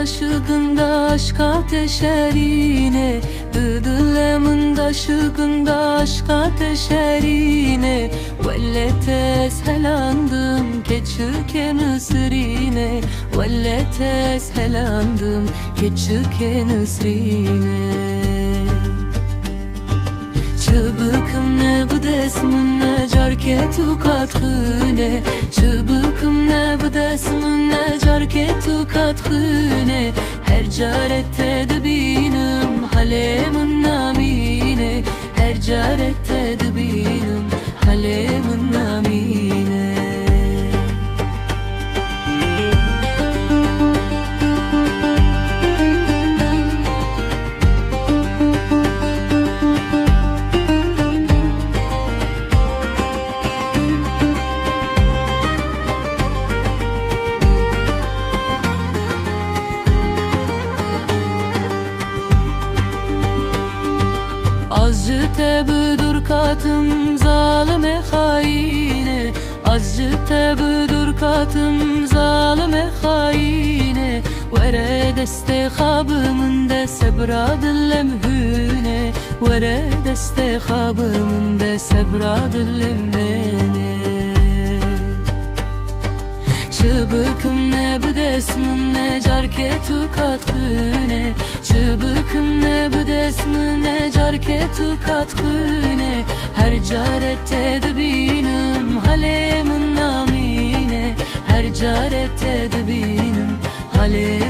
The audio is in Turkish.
şıgında aşk ateşerine, Dıdılımın şıgında aşk ateşerine, Velle teshelandım keçüken ısrine, Velle teshelandım keçüken ısrine. Çıbıkım ne bu desmin ne carketu katkıne, Çıbıkım ne bu desmin ne carketu katkıne, Her carette dibinim halemin namine, Her carette dibinim halemin namine. Azıcık tebüdür katım zalime haine, Azıcık tebüdür katım zalime haine, Vere deste khabımın de sebra dillem hüne, Vere deste khabımın de sebra dillem hüne. Çıbıkım ne bu desmin ne carketu katkıne, Çıbıkım ne bu desmin ne carketu katkıne, Her carette dibinim halemin namine, Her carette dibinim halemin